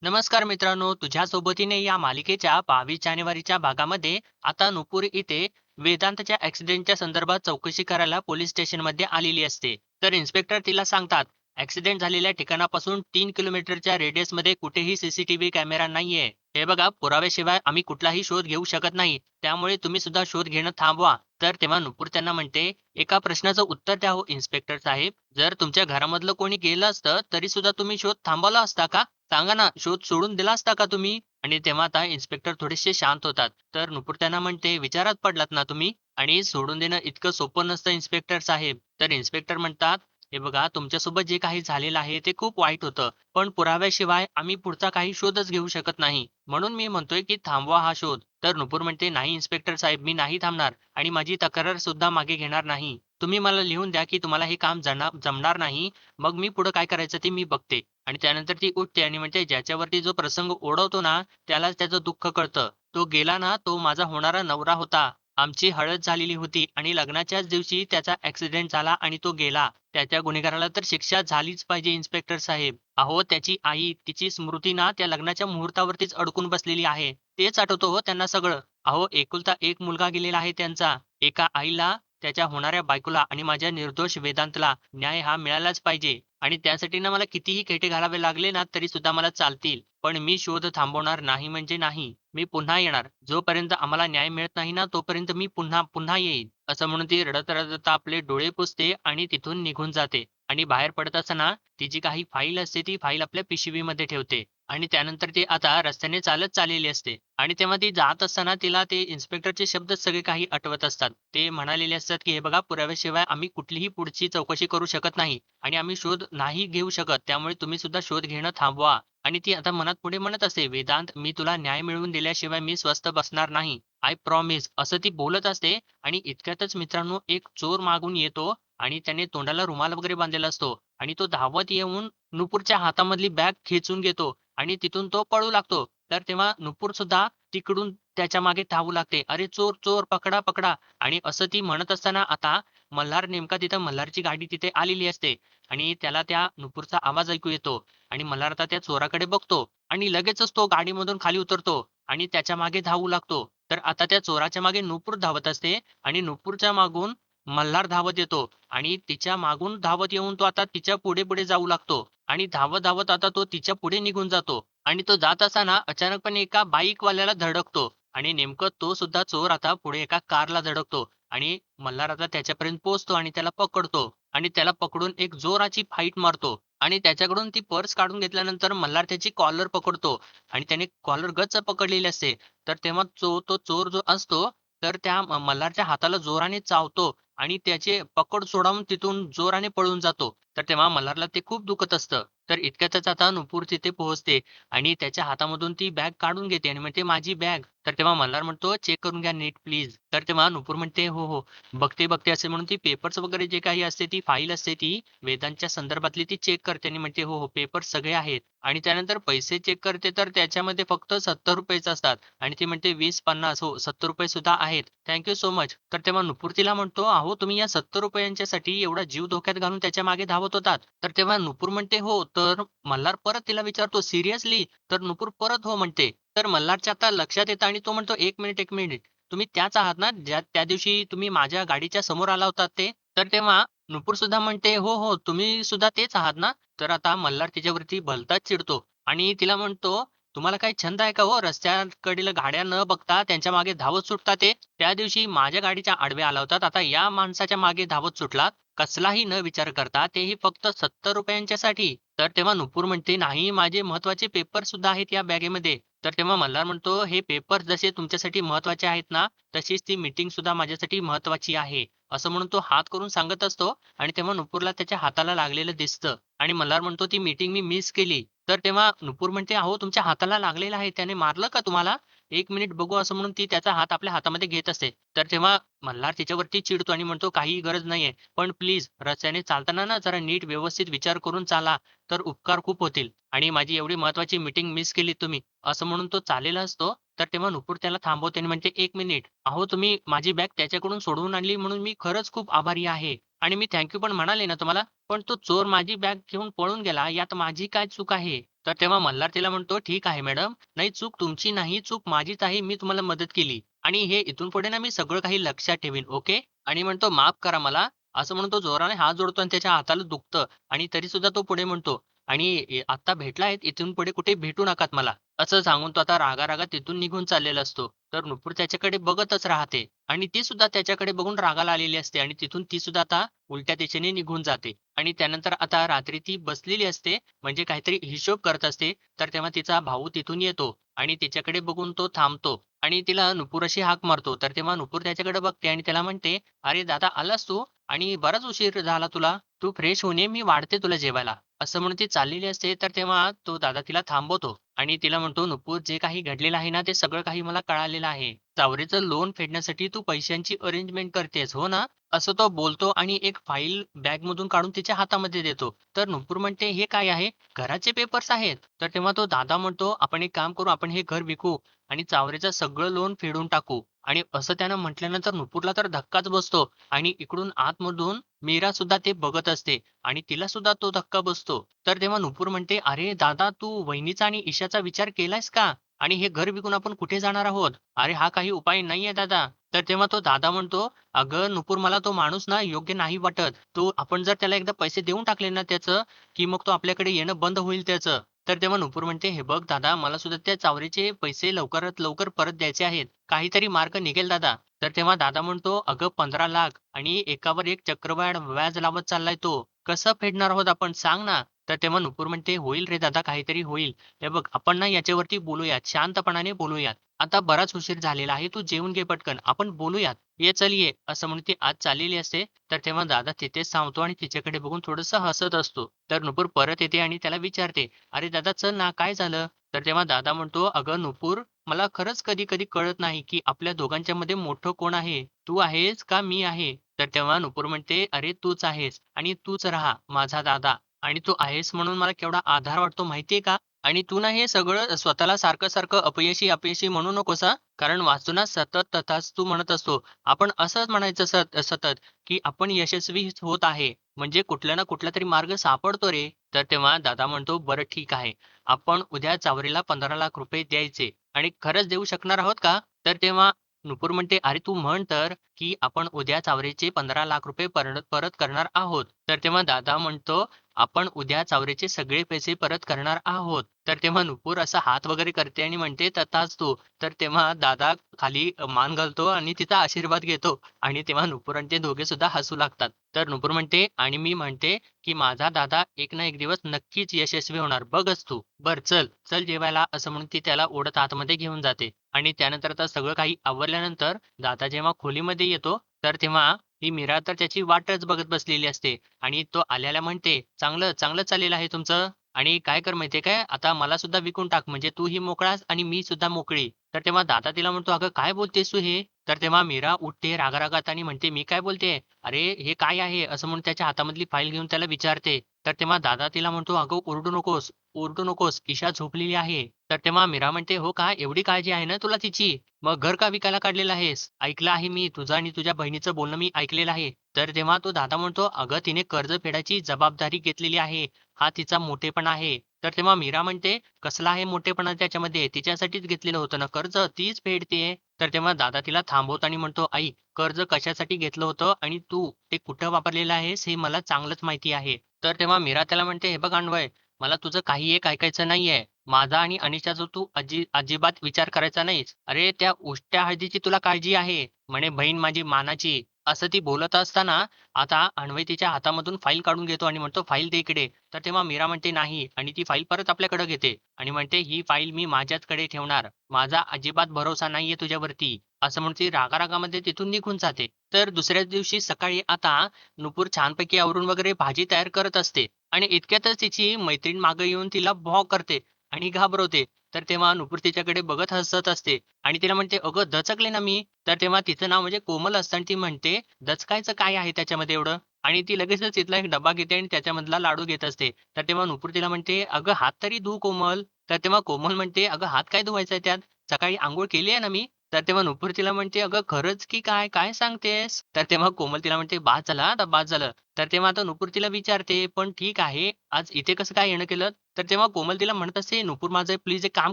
नमस्कार मित्रांनो, तुझ्या सोबतीने या मालिकेच्या 22 जानेवारीच्या भागामध्ये आता नुपूर इथे वेदांतच्या ॲक्सिडेंटच्या संदर्भात चौकशी करायला पोलीस स्टेशनमध्ये आलेली असते. तर इन्स्पेक्टर तिला सांगतात, ॲक्सिडेंट झालेल्या ठिकाणापासून 3 किलोमीटरच्या रेडियसमध्ये कुठेही सीसीटीव्ही कॅमेरा नाहीये. हे बघा, पुराव्याशिवाय आम्ही कुठलाही शोध घेऊ शकत नाही. त्यामुळे तुम्ही सुद्धा शोध घेणं थांबवा. तर तेव्हा नुपूर त्यांना म्हणते, एका प्रश्नाचं उत्तर द्या हो इन्स्पेक्टर साहेब. जर तुमच्या घरामधलं कोणी गेलं असतं, तरी सुद्धा तुम्ही शोध थांबवला असता का? सांगा ना, शोध सोडून दिला असता का तुम्ही? आणि तेव्हा आता इन्स्पेक्टर थोडेसे शांत होतात. तर नुपूर त्यांना म्हणते, "विचारात पडलात ना तुम्ही? आणि सोडून देणं इतकं सोपं नसतं इन्स्पेक्टर साहेब." तर इन्स्पेक्टर म्हणतात, "हे बघा, तुमच्यासोबत जे काही झालेलं आहे ते खूप वाईट होतं. पण पुराव्याशिवाय आम्ही पुढचा काही शोधच घेऊ शकत नाही. म्हणून मी म्हणतोय की थांबवा हा शोध." तर नुपूर म्हणते, "नाही इन्स्पेक्टर साहेब, मी नाही थांबणार आणि माझी तक्रार सुद्धा मागे घेणार नाही. तुम्ही मला लिहून द्या की तुम्हाला हे काम जमणार नाही. मग मी पुढे काय करायचं ते मी बघते." आणि त्यानंतर ती उठते आणि म्हणते, "ज्याच्यावरती जो प्रसंग ओढवतो ना, त्यालाच त्याचं दुःख कळतं. तो गेला ना, तो माझा होणारा नवरा होता. आमची हळद झालेली होती आणि लग्नाच्याच दिवशी त्याचा ॲक्सिडेंट झाला आणि तो गेला. त्याच्या गुन्हेगाराला तर शिक्षा झालीच पाहिजे इन्स्पेक्टर साहेब. अहो, त्याची आई, तिची स्मृती ना त्या लग्नाच्या मुहूर्तावरतीच अडकून बसलेली आहे. तेच आठवतं हो त्यांना सगळं. अहो, एकुलता एक मुलगा गेलेला आहे त्यांचा. एका आईला, त्याच्या होणाऱ्या बायकोला आणि माझ्या निर्दोष वेदांतला न्याय हा मिळालाच पाहिजे. आणि त्यासाठी ना मला कितीही खेटे घालावे लागले ना तरी सुद्धा मला चालतील. पण मी शोध थांबवणार नाही म्हणजे नाही. मी पुन्हा येणार. जोपर्यंत आम्हाला न्याय मिळत नाही ना तोपर्यंत मी पुन्हा पुन्हा येईन." असं म्हणून ती रडत-रडत आपले डोळे पुसते आणि तिथून निघून जाते. आणि बाहेर पडत असताना ती काही फाईल असते ती फाईल आपल्या पिशवीमध्ये ठेवते. आणि त्यानंतर ती आता रस्त्याने चालत चाललेली असते. आणि तेव्हा ती जात असताना तिला ते इन्स्पेक्टरचे शब्द सगळे काही आठवत असतात. ते म्हणालेले असतात, की "हे बघा, पुराव्याशिवाय आम्ही कुठलीही पुढची चौकशी करू शकत नाही. आणि आम्ही शोध नाही घेऊ शकत. त्यामुळे तुम्ही सुद्धा शोध घेणं थांबवा." आणि ती आता मनात पुढे म्हणत असते, "वेदांत, मी तुला न्याय मिळवून दिल्याशिवाय मी स्वस्थ बसणार नाही. I promise." असं ती बोलत असते. आणि इतक्यातच मित्रांनो, एक चोर मागून येतो आणि त्याने तोंडाला रुमाल वगैरे बांधलेला असतो. आणि तो धावत येऊन नुपूरच्या हातामधली बॅग खेचून घेतो आणि तिथून तो पळू लागतो. तर तेव्हा नुपूर सुद्धा तिकडून त्याच्या मागे धावू लागते. "अरे चोर, चोर, पकडा, पकडा." आणि असं ती म्हणत असताना आता मल्हार नेमका तिथं मल्हारची गाडी तिथे आलेली असते. आणि त्याला त्या नुपूरचा आवाज ऐकू येतो. आणि मल्हार आता त्या चोराकडे बघतो आणि लगेचच तो गाडीमधून खाली उतरतो आणि त्याच्या मागे धावू लागतो. तर आता त्या चोराच्या मागे नुपूर धावत असते आणि नुपूरच्या मागून मल्हार धावत येतो आणि तिच्या मागून धावत येऊन तो आता तिच्या पुढे-पुढे जाऊ लागतो आणि धावत-धावत आता तो तिच्या पुढे निघून जातो. आणि तो जात असताना अचानकपणे एका बाईकवाल्याला धडकतो आणि नेमकं तो सुद्धा चोर आता पुढे एका कारला धडकतो. आणि मल्हार आता त्याच्यापर्यंत पोहोचतो आणि त्याला पकडतो. आणि त्याला पकडून एक जोराची फाईट मारतो. आणि त्याच्याकडून ती पर्स काढून घेतल्यानंतर मल्हार त्याची कॉलर पकडतो आणि त्याने कॉलर गच्च पकडलेली असते. तर तेव्हा तो चोर जो असतो, तर त्या मल्हारच्या हाताला जोराने चावतो आणि त्याचे पकड सोडावून तिथून जोराने पळून जातो. तर तेव्हा मल्हारला ते खूप दुखत असतं. तर इतक्यातच आता नुपूर तिथे पोहोचते आणि त्याच्या हातामधून ती बॅग काढून घेते आणि म्हणते, "माझी बॅग." तर तेव्हा मल्हार म्हणतो, "चेक करून घ्या नीट प्लीज." तर तेव्हा नुपूर म्हणते, "हो, हो. बघते, बघते." असे म्हणून ती पेपर्स वगैरे जे काही असते, ती फाईल असते ती वेदांतच्या संदर्भातली ती चेक करते आणि म्हणते, "हो, हो, पेपर्स सगळे आहेत." आणि त्यानंतर पैसे चेक करते तर त्याच्यामध्ये फक्त ₹70 असतात आणि ती म्हणते, "20, 50 हो, ₹70 सुद्धा आहेत. Thank so much." तर तेव्हा नुपूर तिला म्हणतो, "अहो, तुम्ही या ₹70 साठी एवढा जीव धोक्यात घालून त्याच्या मागे धावत होतात?" तर तेव्हा नुपूर म्हणते, "हो." तर मल्हार परत तिला विचारतो, "सिरियसली?" तर नुपूर परत हो म्हणते. तर मल्हारच्या आता लक्षात येतं आणि तो म्हणतो, "1 मिनिट, 1 मिनिट. तुम्ही त्याच आहात ना, त्या दिवशी तुम्ही माझ्या गाडीच्या समोर आला होतात ते?" तर तेव्हा नुपूर सुद्धा म्हणते, "हो, हो. तुम्ही सुद्धा तेच आहात ना?" तर आता मल्हार तिच्यावरती भलताच चिडतो आणि तिला म्हणतो, "तुम्हाला काही छंद आहे का हो रस्त्याकडील गाड्या न बघता त्यांच्या मागे धावत सुटता ते? त्या दिवशी माझ्या गाडीच्या आडवे आला होतात. आता या माणसाच्या मागे धावत सुटलात. कसलाही न विचार करता तेही फक्त ₹70 साठी." तर तेव्हा नुपूर म्हणते, "नाही, माझे महत्त्वाचे पेपर सुद्धा आहेत या बॅगेमध्ये." तर तेव्हा मल्हार म्हणतो, "हे पेपर जसे तुमच्यासाठी महत्त्वाचे आहेत ना, तशीच ती मीटिंग सुद्धा माझ्यासाठी महत्त्वाची आहे." असं म्हणून तो हात करून सांगत असतो आणि तेव्हा नुपूरला त्याच्या हाताला लागलेलं दिसतं. आणि मल्हार म्हणतो, "ती मीटिंग मी मिस केली." तर तेव्हा नुपूर म्हणते, "अहो, तुमच्या हाताला लागलेलं आहे. त्याने मारलं का तुम्हाला? 1 मिनिट बघू." असं म्हणून ती त्याचा हात आपल्या हातामध्ये घेत असते. तर तेव्हा मल्हार तिच्यावरती चिडतो आणि म्हणतो, "काहीही गरज नाहीये. पण प्लीज रस्त्याने चालताना ना जरा नीट व्यवस्थित विचार करून चाला, तर उपकार खूप होतील. आणि माझी एवढी महत्त्वाची मीटिंग मिस केली तुम्ही." असं म्हणून तो चाललेला असतो. तर तेव्हा नुपूर त्याला थांबवते आणि म्हणते, "1 मिनिट. अहो, तुम्ही माझी बॅग त्याच्याकडून सोडवून आणली म्हणून मी खरंच खूप आभारी आहे. आणि मी थँक पण म्हणाले ना तुम्हाला. पण तो चोर माझी बॅग घेऊन पळून गेला यात माझी काय चूक आहे?" तर तेव्हा मल्हार तिला म्हणतो, "ठीक आहे मॅडम. नाही चूक तुमची नाही, चूक माझीच आहे. मी तुम्हाला मदत केली आणि हे इथून पुढे ना मी सगळं काही लक्षात ठेवीन. ओके?" आणि म्हणतो, "माफ करा मला." असं म्हणून तो जोराने हात जोडतो आणि त्याच्या हाताला दुखतं आणि तरीसुद्धा तो पुढे म्हणतो, "आणि आत्ता भेटलायत, इथून पुढे कुठे भेटू नकात मला." असं सांगून तो आता रागा-रागात तिथून निघून चाललेला असतो. तर नुपूर त्याच्याकडे बघतच राहते आणि ती सुद्धा त्याच्याकडे बघून रागाला आलेली असते आणि तिथून ती सुद्धा आता उलट्या दिशेने निघून जाते आणि त्यानंतर आता रात्री ती बसलेली असते म्हणजे काहीतरी हिशोब करत असते. तर तेव्हा तिचा भाऊ तिथून येतो आणि तिच्याकडे बघून तो थांबतो आणि तिला नुपूर अशी हाक मारतो. तर तेव्हा नुपूर त्याच्याकडे बघते आणि त्याला म्हणते, "अरे दादा आलास तू? आणि बराच उशीर झाला तुला. तू फ्रेश होऊन ये, मी वाढते तुला जेवायला." असं म्हणून ती चाललेली असते. तर तेव्हा तो दादा तिला थांबवतो आणि तिला म्हणतो, "नुपूर जे काही घडलेलं आहे ना, ते सगळं काही मला कळालेलं आहे. चावरीचं लोन फेडण्यासाठी तू पैशांची अरेंजमेंट करतेस, हो ना?" असं तो बोलतो आणि एक फाईल बॅगमधून काढून तिच्या हातामध्ये देतो. तर नुपूर म्हणते, "हे काय आहे?" "घराचे पेपर्स आहेत." तर तेव्हा तो दादा म्हणतो, "आपण एक काम करू, आपण हे घर विकू आणि चावरेचं सगळं लोन फेडून टाकू." आणि असं त्यानं म्हटल्यानंतर नुपूरला तर धक्काच बसतो आणि इकडून आतमधून मीरा सुद्धा ते बघत असते आणि तिला सुद्धा तो धक्का बसतो. तर तेव्हा नुपूर म्हणते, "अरे दादा, तू वहिनीचा आणि ईशाचा विचार केलायस का? आणि हे घर विकून आपण कुठे जाणार आहोत? अरे हा काही उपाय नाहीये दादा." तर तेव्हा तो दादा म्हणतो, "अगं नुपूर, मला तो माणूस ना योग्य नाही वाटत. तो आपण जर त्याला एकदा पैसे देऊन टाकले ना त्याचं, की मग तो आपल्याकडे येणं बंद होईल त्याचं." तर तेव्हा नुपूर म्हणते, "हे बघ दादा, मला सुद्धा त्या चावरीचे पैसे लवकरात लवकर परत द्यायचे आहेत. काहीतरी मार्ग निघेल दादा." तर तेव्हा दादा म्हणतो, "अगं 15 लाख आणि एकावर एक चक्रवाढ व्याज लावत चाललाय तो. कसं फेडणार आहोत आपण सांग ना?" तर तेव्हा नुपूर म्हणते, "होईल रे दादा, काहीतरी होईल. हे बघ आपण ना याच्यावरती बोलूयात, शांतपणाने बोलूयात. आता बराच उशीर झालेला आहे. तू जेवून घे पटकन. आपण बोलूयात. ये चल ये." असं म्हणून ती आत चाललेली असते. तर तेव्हा दादा तिथेच थांबतो आणि तिच्याकडे बघून थोडंसं हसत असतो. तर नुपूर परत येते आणि त्याला विचारते, "अरे दादा चल ना, काय झालं?" तर तेव्हा दादा म्हणतो, "अगं नुपूर, मला खरंच कधी-कधी कळत नाही, की आपल्या दोघांच्यामध्ये मोठं कोण आहे? तू आहेस का मी आहे?" तर तेव्हा नुपूर म्हणते, "अरे तूच आहेस आणि तूच राहा माझा दादा आणि तू आहेस म्हणून मला केवढा आधार वाटतो माहितीये का? आणि तू ना हे सगळं स्वतःला सारखं-सारखं अपयशी, अपयशी म्हणू नकोस हां. कारण वाचतो ना सतत तथास्तु म्हणत असतो. आपण असंच म्हणायचं सतत, की आपण यशस्वी होत आहे. म्हणजे कुठला ना कुठलातरी मार्ग सापडतो रे." तर तेव्हा दादा म्हणतो, "बरं ठीक आहे. आपण उद्या चावरीला 15 लाख रुपये द्यायचे आणि खरंच देऊ शकणार आहोत का?" तर तेव्हा नुपूर म्हणते, "अरे तू म्हण तर, की आपण उद्या चावरेचे 15 लाख रुपये परत परत करणार आहोत." तर तेव्हा दादा म्हणतो, "आपण उद्या चावरेचे सगळे पैसे परत करणार आहोत." तर तेव्हा नुपूर असा हात वगैरे करते आणि म्हणते, "तथास्तु." तर तेव्हा दादा खाली मान घालतो आणि तिचा आशीर्वाद घेतो आणि तेव्हा नुपूर आणि ते दोघे सुद्धा हसू लागतात. तर नुपूर म्हणते, "आणि मी म्हणते, की माझा दादा एक ना एक दिवस नक्कीच यशस्वी होणार. बघच तू. बरं चल, चल जेवायला." असं म्हणून ती त्याला ओढत आतमध्ये घेऊन जाते. आणि त्यानंतर आता सगळं काही आवरल्यानंतर दादा जेव्हा खोलीमध्ये येतो, तर तेव्हा ही मीरा तर त्याची वाटच बघत बसलेली असते आणि तो आल्याला म्हणते, "चांगलं, चांगलं चाललेलं आहे तुमचं आणि काय कर माहिती काय, आता मला सुद्धा विकून टाक म्हणजे तूही मोकळास आणि मी सुद्धा मोकळी." तर तेव्हा दादा तिला म्हणतो, "अगं काय बोलतेस तू हे?" तर तेव्हा मीरा उठते रागारागात आणि म्हणते, "मी काय बोलते? अरे हे काय आहे?" असं म्हणून त्याच्या हातामधली फाईल घेऊन त्याला विचारते. तर तेव्हा दादा तिला म्हणतो, "अगं ओरडू नकोस, ओरडू नकोस. ईशा झोपलेली आहे." तर तेव्हा मीरा म्हणते, "हो का? एवढी काळजी आहे ना तुला तिची? मग घर का विकायला काढलेलं आहेस? ऐकलं आहे मी तुझं आणि तुझ्या बहिणीचं बोलणं मी ऐकलेलं आहे." तर तेव्हा तो दादा म्हणतो, "अगं तिने कर्ज फेडायची जबाबदारी घेतलेली आहे. हा तिचा मोठेपणा आहे." तर तेव्हा मीरा म्हणते, "कसला आहे मोठेपणा त्याच्यामध्ये? तिच्यासाठीच घेतलेलं होतं ना कर्ज, तीच फेडतेय." तर तेव्हा दादा तिला थांबवतो आणि म्हणतो, "आई, कर्ज कशासाठी घेतलं होतं आणि तू ते कुठं वापरलेलं आहेस हे मला चांगलंच माहिती आहे." तर तेव्हा मीरा त्याला म्हणते, "हे बघ अन्वय, मला तुझं काही एक ऐकायचं नाहीये. माझा आणि अनिशाचा तू अजिबात विचार करायचा नाहीस. अरे त्या उष्ट्या हळदीची तुला काळजी आहे. म्हणे बहीण माझी मानाची." असं ती बोलत असताना आता अन्वय तिच्या हातामधून फाईल काढून घेतो आणि म्हणतो, "फाईल दे इकडे." तर तेव्हा मीरा म्हणते, "नाही." आणि ती फाईल परत आपल्याकडे घेते आणि म्हणते, "ही फाईल मी माझ्याचकडे ठेवणार. माझा अजिबात भरोसा नाहीये तुझ्यावरती." असं म्हणून ती रागा तिथून निघून जाते. तर दुसऱ्याच दिवशी सकाळी आता नुपूर छानपैकी आवरून वगैरे भाजी तयार करत असते आणि इतक्यातच तिची मैत्रीण मागे येऊन तिला भॉ करते आणि घाबरवते. तर तेव्हा नुपूर तिच्याकडे बघत हसत असते आणि तिला म्हणते, "अगं दचकले ना मी." तर तेव्हा तिचं नाव म्हणजे कोमल असतं आणि ती म्हणते, "दचकायचं काय आहे त्याच्यामध्ये एवढं?" आणि ती लगेचच तिथला एक डब्बा घेते आणि त्याच्यामधला लाडू घेत असते. तर तेव्हा नुपूर तिला म्हणते, "अगं हात तरी धुव कोमल." तर तेव्हा कोमल म्हणते, "अगं हात काय धुवायचा आहे त्यात? सकाळी अंघोळ केली आहे ना मी." तर तेव्हा नुपूर तिला म्हणते, "अगं खरंच की काय? काय सांगतेस?" तर तेव्हा कोमल तिला म्हणते, "बास झालं आता बास झालं." तर तेव्हा आता नुपूर तिला विचारते, "पण ठीक आहे, आज इथे कसं काय येणं केलं?" तर तेव्हा कोमल तिला म्हणत असते, "नुपूर माझं प्लीज एक काम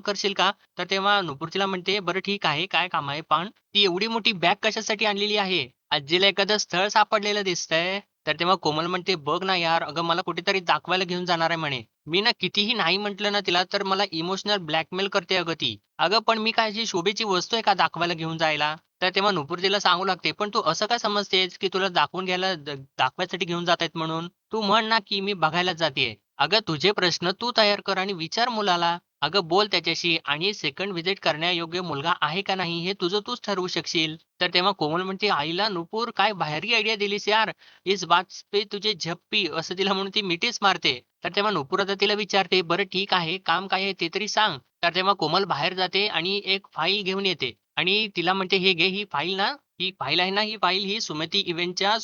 करशील का?" तर तेव्हा नुपूर तिला म्हणते, "बरं ठीक आहे, काय काम आहे? पण ती एवढी मोठी बॅग कशासाठी आणलेली आहे? आजीला एखादं स्थळ सापडलेलं दिसतंय." तर तेव्हा कोमल म्हणते, "बघ ना यार, अगं मला कुठेतरी दाखवायला घेऊन जाणार आहे म्हणे. मी ना कितीही नाही म्हटलं ना तिला, तर मला इमोशनल ब्लॅकमेल करते अगं ती. अगं पण मी काय अशी शोभेची वस्तू आहे का दाखवायला घेऊन जायला?" तर तेव्हा नुपूर तिला सांगू लागते, "पण तू असं का समजतेस, की तुला दाखवून घ्यायला दाखवायसाठी घेऊन जात आहेत म्हणून? तू म्हण ना, की मी बघायलाच जातीये. अगं तुझे प्रश्न तू तयार कर आणि विचार मुलाला. अगं बोल त्याच्याशी आणि सेकंड व्हिजिट करण्यायोग्य मुलगा आहे का नाही हे तुझं तूच ठरवू शकशील." तर तेव्हा कोमल म्हणते, "आईला नुपूर काय भारी आयडिया दिलीस यार. इस बात पे तुझे झप्पी." असं तिला म्हणून ती मिठीच मारते. तर तेव्हा नुपूर आता तिला विचारते, "बरं ठीक आहे, काम काय आहे ते तरी सांग." तर तेव्हा कोमल बाहेर जाते आणि एक फाईल घेऊन येते आणि तिला म्हणते, "हे घे ही फाईल ना, ही फाईल आहे ना, ही फाईल ही सुमती इव्हेंटच्या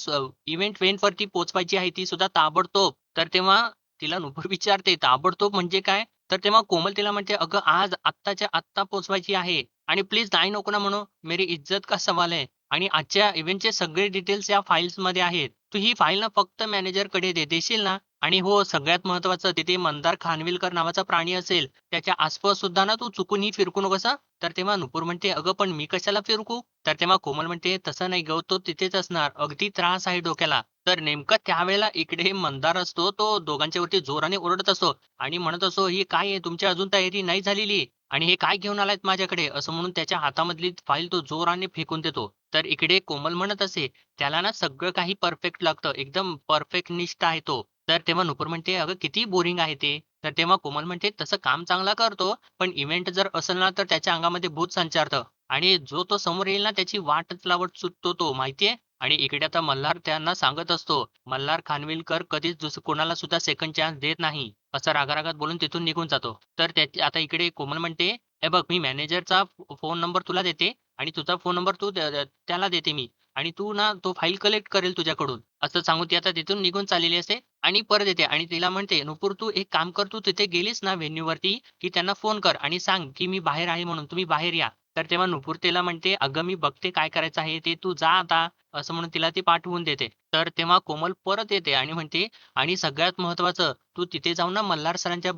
इव्हेंट वेनवरती पोहोचवायची आहे ती सुद्धा ताबडतोब." तर तेव्हा तिला नुपूर विचारते, "ताबडतोब म्हणजे काय?" तर तेव्हा कोमल तिला म्हणते, "अगं आज आत्ताच्या आत्ता पोहोचवायची आहे आणि प्लीज नाही नको ना म्हणू. मेरी इज्जत का सवाल है आणि आजच्या इव्हेंटचे सगळे डिटेल्स या फाईल्समध्ये आहेत. तू ही फाईल ना फक्त मॅनेजरकडे देशील ना? आणि हो सगळ्यात महत्त्वाचं तिथे मंदार खानविलकर नावाचा प्राणी असेल. त्याच्या आसपास सुद्धा ना तू चुकूनही फिरकू नकोस हां." तर तेव्हा नुपूर म्हणते, "अगं पण मी कशाला फिरकू?" तर तेव्हा कोमल म्हणते, "तसं नाही गं, तो तिथेच असणार. अगदी त्रास आहे डोक्याला." तर नेमकं त्यावेळेला इकडे मंदार असतो, तो दोघांच्या वरती जोराने ओरडत असतो आणि म्हणत असतो, "ही काय आहे? तुमची अजून तयारी नाही झालेली आणि हे काय घेऊन आलायत माझ्याकडे?" असं म्हणून त्याच्या हातामधली फाईल तो जोराने फेकून देतो. तर इकडे कोमल म्हणत असे, "त्याला ना सगळं काही परफेक्ट लागतं. एकदम परफेक्शनिस्ट आहे तो." तर तेव्हा नुपूर म्हणते, "अगं किती बोरिंग आहे ते." तर तेव्हा कोमल म्हणते, "तसं काम चांगला करतो, पण इव्हेंट जर असेल ना, तर त्याच्या अंगामध्ये भूत संचारतं आणि जो तो समोर येईल ना, त्याची वाटच लावत सुटतो तो माहिती आणि इकडे आता मल्हार त्यांना सांगत असतो, "मल्हार खानविलकर कधीच कोणाला सुद्धा सेकंड चान्स देत नाही." असं रागारागात बोलून तिथून निघून जातो. तर त्याची आता इकडे कोमल म्हणते, "हे बघ मी मॅनेजरचा फोन नंबर तुला देते आणि तुझा फोन नंबर तू त्याला देते मी आणि तू ना तो फाईल कलेक्ट करेल तुझ्याकडून." असं सांगून ती आता तिथून निघून चाललेली असते आणि परत येते आणि तिला म्हणते, "नुपूर तू एक काम कर, तू तिथे गेलीस ना व्हेन्यूवरती, की त्यांना फोन कर आणि सांग, की मी बाहेर आहे म्हणून तुम्ही बाहेर या." तर तेव्हा नुपूर तिला म्हणते, "अगं मी बघते काय करायचं आहे ते, तू जा आता." असं म्हणून तिला ती पाठवून देते. तर तेव्हा कोमल परत येते आणि म्हणते, "आणि सगळ्यात महत्त्वाचं तू तिथे जाऊन ना मल्हार सरांच्या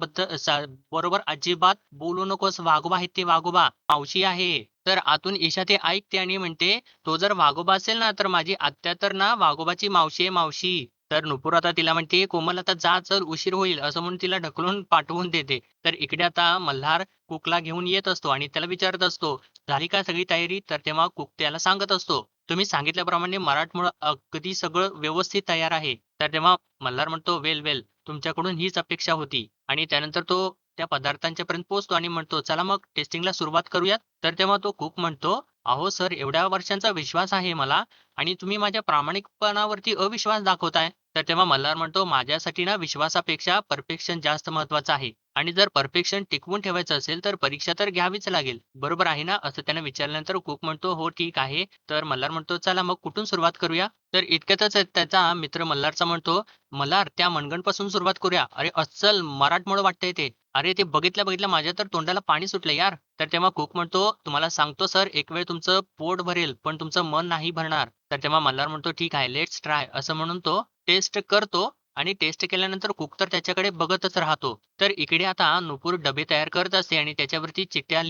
बरोबर अजिबात बोलू नकोस. वाघोबा आहेत ते वाघोबा. मावशी आहे." तर आतून ईशा ते ऐकते आणि म्हणते, "तो जर वाघोबा असेल ना, तर माझी आत्या तर ना वाघोबाची मावशी आहे मावशी." तर नुपूर आता तिला म्हणते, "कोमल आता जा चल उशीर होईल." असं म्हणून तिला ढकलून पाठवून देते. तर इकडे आता मल्हार कुकला घेऊन येत असतो आणि त्याला विचारत असतो, "झाली का सगळी तयारी?" तर तेव्हा कुक त्याला सांगत असतो, "तुम्ही सांगितल्याप्रमाणे मराठमोळं अगदी सगळं व्यवस्थित तयार आहे." तर तेव्हा मल्हार म्हणतो, "वेल, वेल. तुमच्याकडून हीच अपेक्षा होती." आणि त्यानंतर तो त्या पदार्थांच्या पर्यंत पोहोचतो आणि म्हणतो, "चला मग टेस्टिंगला सुरुवात करूयात." तर तेव्हा तो कुक म्हणतो, "अहो सर एवढ्या वर्षांचा विश्वास आहे मला आणि तुम्ही माझ्या प्रामाणिकपणावरती अविश्वास दाखवताय." तर तेव्हा मल्हार म्हणतो, "माझ्यासाठी ना विश्वासापेक्षा परफेक्शन जास्त महत्त्वाचं आहे आणि जर परफेक्शन टिकवून ठेवायचं असेल तर परीक्षा तर घ्यावीच लागेल. बरोबर आहे ना?" असं त्याने विचारल्यानंतर कुक म्हणतो, "हो ठीक आहे." तर मल्हार म्हणतो, "चला मग कुठून सुरुवात करूया?" तर इतक्यातच त्याचा मित्र मल्हारचा म्हणतो, "मल्हार त्या मनगणपासून सुरुवात करूया. अरे अस्सल मराठमोळं वाटतंय ते. अरे ते बघितल्या-बघितल्या माझ्या तर तोंडाला पाणी सुटलं यार." तर तेव्हा कुक म्हणतो, "तुम्हाला सांगतो सर एक वेळ तुमचं पोट भरेल, पण तुमचं मन नाही भरणार." तर तेव्हा मल्हार म्हणतो, "ठीक आहे, लेट्स ट्राय." असं म्हणून तो टेस्ट करतो आणि टेस्ट केल्यानंतर कुक तर त्याच्याकडे बघतच राहतो. तर इकडे आता नुपूर डबे तयार करत असते आणि त्याच्यावरती चिठ्ठ्या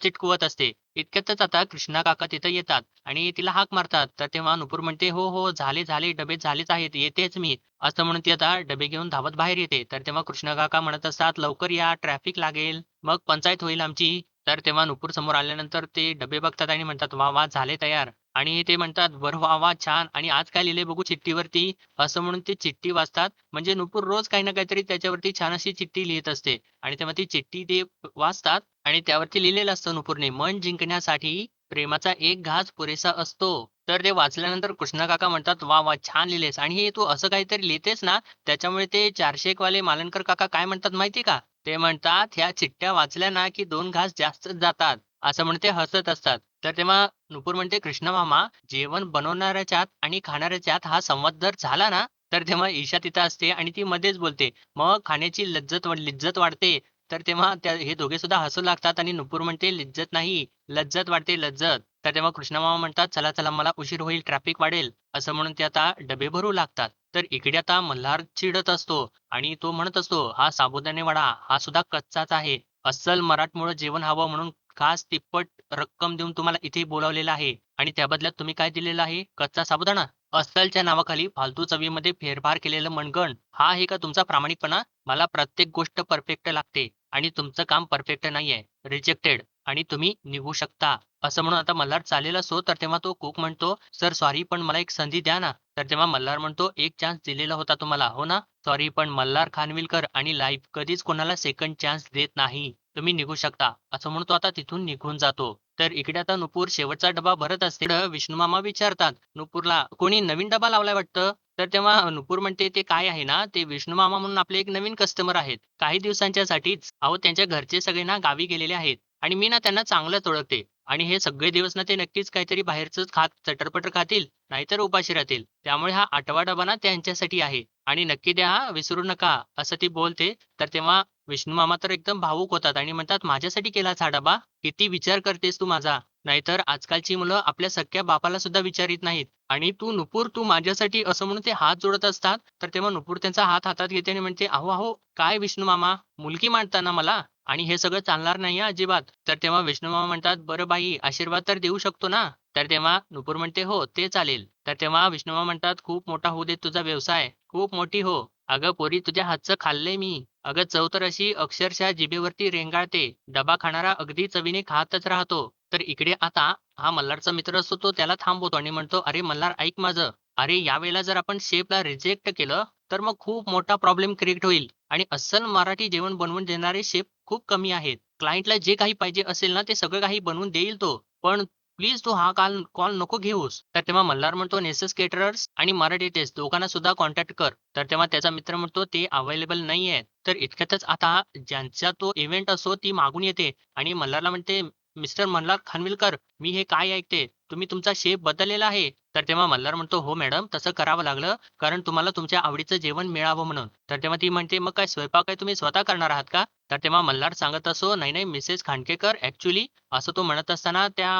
चिटकवत असते. इतक्यातच आता कृष्णा काका तिथं येतात आणि तिला हाक मारतात. तर तेव्हा नुपूर म्हणते, "हो, हो, झाले, झाले, डबे झालेच आहेत, येतेच मी." असं म्हणून ती आता डबे घेऊन धावत बाहेर येते. तर तेव्हा कृष्णा काका म्हणत असतात, "लवकर या, ट्रॅफिक लागेल, मग पंचायत होईल आमची." तर तेव्हा नुपूर समोर आल्यानंतर ते डबे बघतात आणि म्हणतात, "वाह, वाह! झाले तयार." आणि ते म्हणतात, "बरं, वाह, वाह! छान आणि आज काय लिहिलंय बघू चिठ्ठीवरती?" असं म्हणून ती चिठ्ठी वाचतात. म्हणजे नुपूर रोज काही ना काहीतरी त्याच्यावरती छान अशी चिठ्ठी लिहीत असते आणि तेव्हा ती चिठ्ठी ते वाचतात आणि त्यावरती लिहिलेलं असतं नुपूरने, "मन जिंकण्यासाठी प्रेमाचा एक घास पुरेसा असतो." तर ते वाचल्यानंतर कृष्णा काका म्हणतात, "वाह, वाह! छान लिहिलेस आणि हे तू असं काहीतरी लिहितेस ना, त्याच्यामुळे ते 401 वाले मालनकर काका काय म्हणतात माहिती का? ते म्हणतात, "ह्या चिठ्ठ्या वाचल्या ना, की 2 घास जास्तच जातात." असं म्हणून ते हसत असतात. तर तेव्हा नुपूर म्हणते, "कृष्ण मामा, जेवण बनवणाऱ्याच्यात आणि खाणाऱ्याच्यात हा संवाद जर झाला ना, तर तेव्हा ईशा तिथं असते आणि ती मध्येच बोलते. मग खाण्याची लिज्जत वाढते." तर तेव्हा हे दोघे सुद्धा हसू लागतात आणि नुपूर म्हणते, "लिज्जत नाही, लज्जत वाढते, लज्जत." तर तेव्हा कृष्णमामा म्हणतात, "चला, चला मला उशीर होईल, ट्रॅफिक वाढेल." असं म्हणून ते आता डबे भरू लागतात. तर इकडे आता मल्हार चिडत असतो आणि तो म्हणत असतो, "हा साबुदाणे वडा हा सुद्धा कच्चाच आहे. अस्सल मराठमोळं जेवण हवं म्हणून खास तिप्पट रक्कम देऊन तुम्हाला इथे बोलावलेलं आहे आणि त्या बदल्यात तुम्ही काय दिलेलं आहे? कच्चा साबुदाणा. अस्सलच्या नावाखाली फालतू चवीमध्ये फेरफार केलेलं मनगण. हा आहे का तुमचा प्रामाणिकपणा? मला प्रत्येक गोष्ट परफेक्ट लागते आणि तुमचं काम परफेक्ट नाहीये. रिजेक्टेड आणि तुम्ही निघू शकता." असं म्हणून आता मल्हार चाललेला असतो, तर तेव्हा तो कुक म्हणतो, "सर सॉरी पण मला एक संधी द्या ना." तर तेव्हा मल्हार म्हणतो, "एक चान्स दिलेला होता तुम्हाला, हो ना? सॉरी पण मल्हार खानविलकर आणि लाईफ कधीच कोणाला सेकंड चान्स देत नाही. तुम्ही निघू शकता." असं म्हणून तो आता तिथून निघून जातो. तर इकडे आता नुपूर शेवटचा डबा भरत असते. इकडं विष्णूमामा विचारतात नुपूरला, "कोणी नवीन डबा लावलाय वाटतं?" तर तेव्हा नुपूर म्हणते, "ते काय आहे ना, ते विष्णूमामा म्हणून आपले एक नवीन कस्टमर आहेत. काही दिवसांच्यासाठीच. अहो त्यांच्या घरचे सगळे ना गावी गेलेले आहेत आणि मी ना त्यांना चांगलंच ओळखते. आणि हे सगळे दिवस ना ते नक्कीच काहीतरी बाहेरचंच खात चटर खातील, नाहीतर उपाशी राहतील. त्यामुळे हा 8वा डबा ना त्यांच्यासाठी आहे आणि नक्की द्या हां, विसरू नका." असं ती बोलते. तर तेव्हा विष्णू मामा तर एकदम भावूक होतात आणि म्हणतात, "माझ्यासाठी केलास हा डबा? किती विचार करतेस तू माझा. नाहीतर आजकालची मुलं आपल्या सख्ख्या बापाला सुद्धा विचारीत नाहीत. आणि तू नुपूर तू माझ्यासाठी" असं म्हणून ते हात जोडत असतात. तर तेव्हा नुपूर त्यांचा हात हातात घेते आणि म्हणते, "अहो, अहो, काय विष्णू मामा, मुलगी मानता ना मला आणि हे सगळं चालणार नाही हां अजिबात." तर तेव्हा विष्णू मामा म्हणतात, "बरं बाई, आशीर्वाद तर देऊ शकतो ना?" तर तेव्हा नुपूर म्हणते, "हो, ते चालेल." तर तेव्हा विष्णू मामा म्हणतात, "खूप मोठा होऊ दे तुझा व्यवसाय, खूप मोठी हो. अगं पोरी तुझ्या हातचं खाल्लंय मी. अगं चव तर अशी अक्षरशः जिभेवरती रेंगाळते. डबा खाणारा अगदी चवीने खातच राहतो." तर इकडे आता हा मल्हारचा मित्र असतो तो त्याला थांबवतो आणि म्हणतो, "अरे मल्हार ऐक माझं. अरे यावेळेला जर आपण शेफला रिजेक्ट केलं, तर मग खूप मोठा प्रॉब्लेम क्रिएट होईल आणि अस्सल मराठी जेवण बनवून देणारे शेफ खूप कमी आहेत. क्लायंटला जे काही पाहिजे असेल ना, ते सगळं काही बनवून देईल तो. पण प्लीज तू हा कॉल कॉल नको घेऊस." तर तेव्हा मल्हार म्हणतो, "नेसेस केटरर्स आणि मराठी टेस्ट दोघांना सुद्धा कॉन्टॅक्ट कर." तर तेव्हा त्याचा मित्र म्हणतो, "ते अवेलेबल नाहीयेत." तर इतक्यातच आता ज्यांचा तो इव्हेंट असतो ती मागून येते आणि मल्हारला म्हणते, "मिस्टर मल्हार खानविलकर, मी हे काय ऐकते? तुम्ही तुमचा शेफ बदललेला आहे." तर तेव्हा मल्हार म्हणतो, "हो मॅडम, तसं करावं लागलं कारण तुम्हाला तुमच्या आवडीचं जेवण मिळावं म्हणून." तर तेव्हा ती म्हणते, "मग काय स्वयंपाक काय तुम्ही स्वतः करणार आहात का?" तर तेव्हा मल्हार सांगत असतो, "नाही, नाही मिसेस खांडकेकर ॲक्चुअली." असं तो म्हणत असताना त्या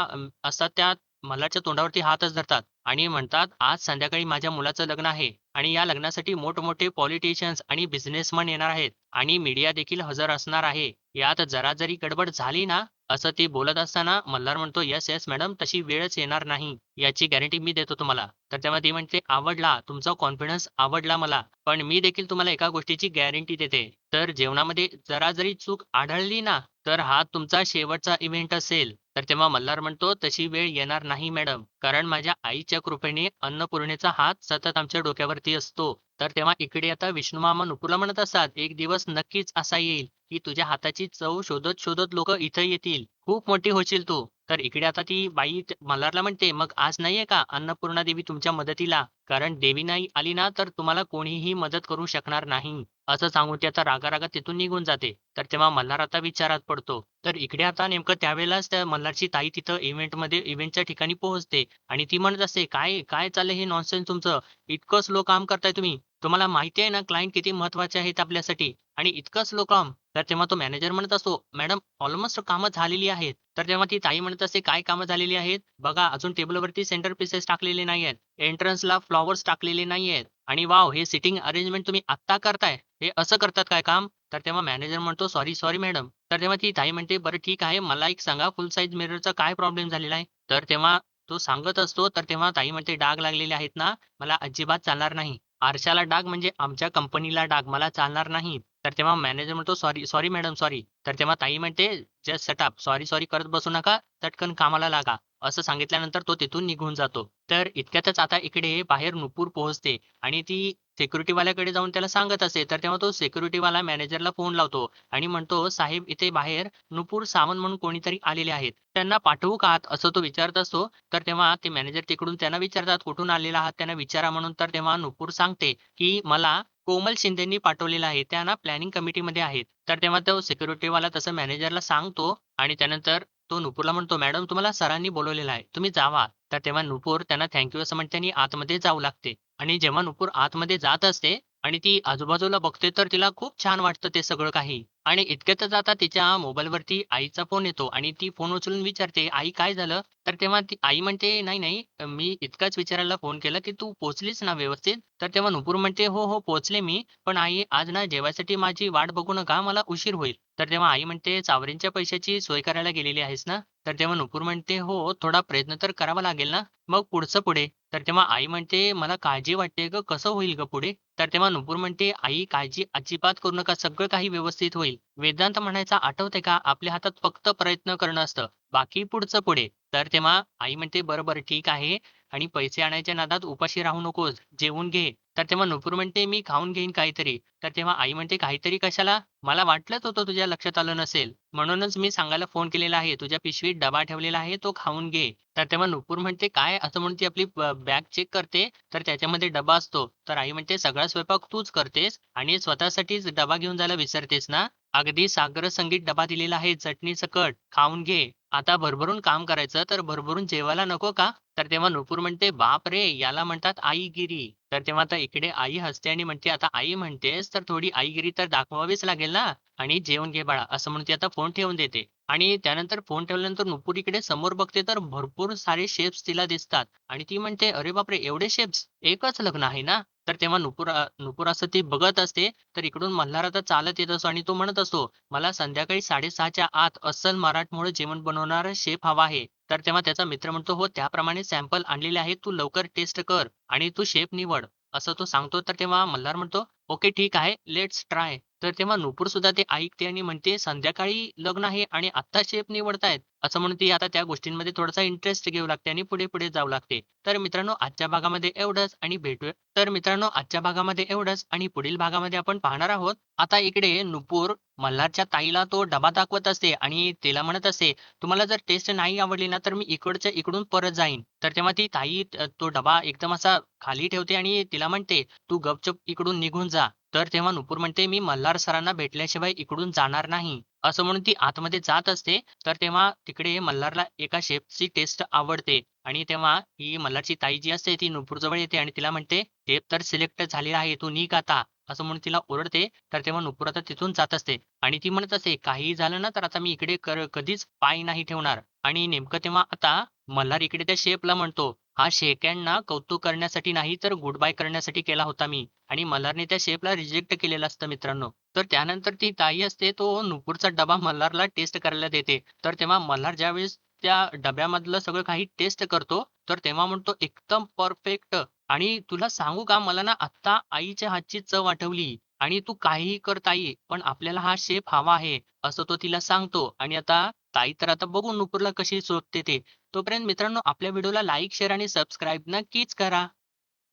असतात त्या मल्हारच्या तोंडावरती हातच धरतात आणि म्हणतात, "आज संध्याकाळी माझ्या मुलाचं लग्न आहे आणि या लग्नासाठी मोठमोठे पॉलिटिशियन्स आणि बिझनेसमन येणार आहेत आणि मीडिया देखील हजर असणार आहे. यात जरा जरी गडबड झाली ना." असं ती बोलत असताना मल्हार म्हणतो, "येस, येस मॅडम, तशी वेळच येणार नाही. याची गॅरंटी मी देतो तुम्हाला." तर तेव्हा ती म्हणते, "आवडला, तुमचा कॉन्फिडन्स आवडला मला. पण मी देखील तुम्हाला एका गोष्टीची गॅरंटी देते. तर जेवणामध्ये जरा जरी चूक आढळली ना, तर हा तुमचा शेवटचा इव्हेंट असेल." तर तेव्हा मल्हार म्हणतो, "तशी वेळ येणार नाही मॅडम. कारण माझ्या आईच्या कृपेने अन्नपूर्णेचा हात सतत आमच्या डोक्यावरती असतो." तर तेव्हा इकडे आता विष्णूमामा नुपूरला म्हणत असतात, "एक दिवस नक्कीच असा येईल, की तुझ्या हाताची चव शोधत शोधत लोकं इथं येतील. खूप मोठी होशील तू." तर इकडे आता ती बाई मल्हारला म्हणते, "मग आज नाहीये का अन्नपूर्णा देवी तुमच्या मदतीला? कारण देवी नाही आली ना, तर तुम्हाला कोणीही मदत करू शकणार नाही." असं सांगून ती आता रागा-रागात तिथून निघून जाते. तर तेव्हा मल्हार आता विचारात पडतो. तर इकडे आता नेमकं त्यावेळेलाच त्या मल्हारची ताई तिथं इव्हेंटच्या ठिकाणी पोहोचते आणि ती म्हणत असते, "काय काय चाललंय हे नॉनसेन्स तुमचं? इतकं स्लो काम करताय तुम्ही. तुम्हाला माहिती आहे ना क्लायंट किती महत्त्वाचे आहेत आपल्यासाठी आणि इतकं स्लो काम." तर तेव्हा तो मॅनेजर म्हणत असतो, "मॅडम ऑलमोस्ट कामं झालेली आहेत." तर तेव्हा ती ताई म्हणत असते, "काय कामं झालेली आहेत? बघा अजून टेबलवरती सेंटर पीसेस टाकलेले नाहीयेत. एंट्रन्सला फ्लॉवर्स टाकलेले नाहीयेत आणि वॉव! हे सिटिंग अरेंजमेंट तुम्ही आत्ता करताय. हे असं करतात काय काम?" तर तेव्हा मॅनेजर म्हणतो, "सॉरी, सॉरी मॅडम." तर तेव्हा ती ताई म्हणते, "बरं ठीक आहे. मला एक सांगा फुल साइज मिररचा काय प्रॉब्लेम झालेला आहे?" तर तेव्हा तो सांगत असतो. तर तेव्हा ताई म्हणते, "डाग लागलेले आहेत ना, मला अजिबात चालणार नाही. आरशाला डाग म्हणजे आमच्या कंपनीला डाग, मला चालणार नाही." तर तेव्हा मॅनेजर म्हणतो, "सॉरी, सॉरी मॅडम, सॉरी." तर तेव्हा ताई म्हणते, "just shut up. Sorry, sorry करत बसू नका. चटकन कामाला लागा." असं सांगितल्यानंतर तो तिथून निघून जातो. तर इतक्यातच आता इकडे बाहेर नुपूर पोहोचते आणि ती सिक्युरिटीवाल्याकडे जाऊन त्याला सांगत असते. तर तेव्हा तो सिक्युरिटीवाला मॅनेजरला फोन लावतो आणि म्हणतो, "साहेब इथे बाहेर नुपूर सावंत म्हणून कोणीतरी आलेले आहेत. त्यांना पाठवू का आत?" असं तो विचारत असतो. तर तेव्हा ते मॅनेजर तिकडून त्यांना विचारतात, "कुठून आलेला आहात? त्यांना विचारा." म्हणून. तर तेव्हा नुपूर सांगते, की "मला कोमल शिंदेंनी पाठवलेलं आहे. त्या ना प्लॅनिंग कमिटीमध्ये आहेत." तर तेव्हा तो सिक्युरिटीवाला तसं मॅनेजरला सांगतो आणि त्यानंतर तो नुपूरला म्हणतो, "मॅडम तुम्हाला सरांनी बोलावलेलं आहे. तुम्ही जावा." तर तेव्हा नुपूर त्यांना थँक असं म्हणते आणि आतमध्ये जाऊ लागते. आणि जेव्हा नुपूर आतमध्ये जात असते आणि ती आजूबाजूला बघते तर तिला खूप छान वाटतं ते सगळं काही. आणि इतक्यातच आता तिच्या मोबाईलवरती आईचा फोन येतो आणि ती फोन उचलून विचारते, "आई काय झालं?" तर तेव्हा ती आई म्हणते, "नाही, नाही, मी इतकाच विचारायला फोन केला, की तू पोहोचलीस ना व्यवस्थित?" तर तेव्हा नुपूर म्हणते, "हो, हो, पोहोचले मी. पण आई आज ना जेवायसाठी माझी वाट बघू नका, मला उशीर होईल." तर तेव्हा आई म्हणते, "चावरींच्या पैशाची सोय करायला गेलेली आहेस ना?" तर तेव्हा नुपूर म्हणते, "हो, थोडा प्रयत्न तर करावा लागेल ना, मग पुढचं पुढे." तर तेव्हा आई म्हणते, "मला काळजी वाटते गं, कसं होईल गं पुढे?" तर तेव्हा नुपूर म्हणते, "आई काळजी अजिबात करू नका, सगळं काही व्यवस्थित होईल." वेदांत म्हणायचा आठवतंय का? आपल्या हातात फक्त प्रयत्न करणं असतं, बाकी पुढचं पुढे. तर तेव्हा आई म्हणते, "बरं, बरं, ठीक आहे आणि पैसे आणायच्या नादात उपाशी राहू नकोस, जेवून घे." तर तेव्हा नुपूर म्हणते, "मी खाऊन घेईन काहीतरी." तर तेव्हा आई म्हणते, "काहीतरी कशाला? मला वाटलंच होतं तुझ्या लक्षात आलं नसेल. म्हणूनच मी सांगायला फोन केलेला आहे. तुझ्या पिशवीत डबा ठेवलेला आहे, तो खाऊन घे." तर तेव्हा नुपूर म्हणते, "काय?" असं म्हणून ती आपली बॅग चेक करते, तर त्याच्यामध्ये डबा असतो. तर आई म्हणते, "सगळा स्वयंपाक तूच करतेस आणि स्वतःसाठीच डबा घेऊन जायला विसरतेस ना? अगदी साग्रसंगीत डबा दिलेला आहे चटणी-सकट, खाऊन घे. आता भरभरून काम करायचं, तर भरभरून जेवायला नको का?" तर तेव्हा नुपूर म्हणते, "बापरे! याला म्हणतात आईगिरी." तर तेव्हा आता इकडे आई हसते आणि म्हणते, "आता आई म्हणतेस, तर थोडी आईगिरी तर दाखवावीच लागेल ना आणि जेवून घे बाळा." असं म्हणून ती आता फोन ठेवून देते. आणि त्यानंतर फोन ठेवल्यानंतर नुपूर इकडे समोर बघते, तर भरपूर सारे शेप्स तिला दिसतात आणि ती म्हणते, "अरे बापरे! एवढे शेप्स? एकच लग्न आहे ना?" तर तेव्हा नुपूर असं ती बघत असते, तर इकडून मल्हार आता चालत येत असतो आणि तो म्हणत असतो, "मला संध्याकाळी 6:30च्या आत अस्सल मराठमोळं जेवण बनवणारा शेफ हवा आहे." तर तेव्हा त्याचा मित्र म्हणतो, "हो, त्याप्रमाणे सॅम्पल आणलेले आहेत. तू लवकर टेस्ट कर आणि तू शेफ निवड." असं तो सांगतो. तर तेव्हा मल्हार म्हणतो, "ओके, ठीक आहे. Let's try." तर तेव्हा नुपूर सुद्धा ते ऐकते आणि म्हणते, "संध्याकाळी लग्न आहे आणि आत्ता शेफ निवडतायत." असं म्हणून ती आता त्या गोष्टींमध्ये थोडासा इंटरेस्ट घेऊ लागते आणि पुढे-पुढे जाऊ लागते. तर मित्रांनो, आजच्या भागामध्ये एवढंच आणि भेटूया तर मित्रांनो, आजच्या भागामध्ये एवढंच आणि पुढील भागामध्ये आपण पाहणार आहोत. आता इकडे नुपूर मल्हारच्या ताईला तो डबा दाखवत असते आणि तिला म्हणत असते, "तुम्हाला जर टेस्ट नाही आवडली ना, तर मी इकडच्या इकडून परत जाईन." तर तेव्हा ती ताई तो डबा एकदम असा खाली ठेवते आणि तिला म्हणते, "तू गपचूप इकडून निघून जा." तर तेव्हा नुपूर म्हणते, "मी मल्हार सरांना भेटल्याशिवाय इकडून जाणार नाही." असं म्हणून ती आतमध्ये जात असते. तर तेव्हा तिकडे मल्हारला एका शेफची टेस्ट आवडते आणि तेव्हा ही मल्हारची ताई जी असते ती नुपूरजवळ येते आणि तिला म्हणते, "शेफ तर सिलेक्ट झालेला आहे, तू निघ आता." असं म्हणून तिला ओरडते. तर तेव्हा नुपूर आता तिथून जात असते आणि ती म्हणत असते, "काहीही झालं ना, तर आता मी इकडे कधीच पाय नाही ठेवणार." आणि नेमकं तेव्हा आता मल्हार इकडे त्या शेफला म्हणतो, "हा शेक हँड ना कौतुक करण्यासाठी नाही, तर गुड बाय करण्यासाठी केला होता मी." आणि मल्हारने त्या शेफला रिजेक्ट केलेलं असतं मित्रांनो. तर त्यानंतर ती ताई असते तो नुपूरचा डबा मल्हारला टेस्ट करायला देते. तर तेव्हा मल्हार ज्यावेळेस त्या डब्यामधलं सगळं काही टेस्ट करतो, तर तेव्हा म्हणतो, "एकदम परफेक्ट आणि तुला सांगू का मला ना आत्ता आईच्या हातची चव आठवली आणि तू काहीही कर ताई, पण आपल्याला हा शेफ हवा आहे." असं तो तिला सांगतो आणि आता ताई तर आता बघू नुपूरला कशी शोधते ते. तोपर्यंत मित्रांनो आपल्या व्हिडिओला लाईक, शेअर आणि सबस्क्राईब नक्कीच करा.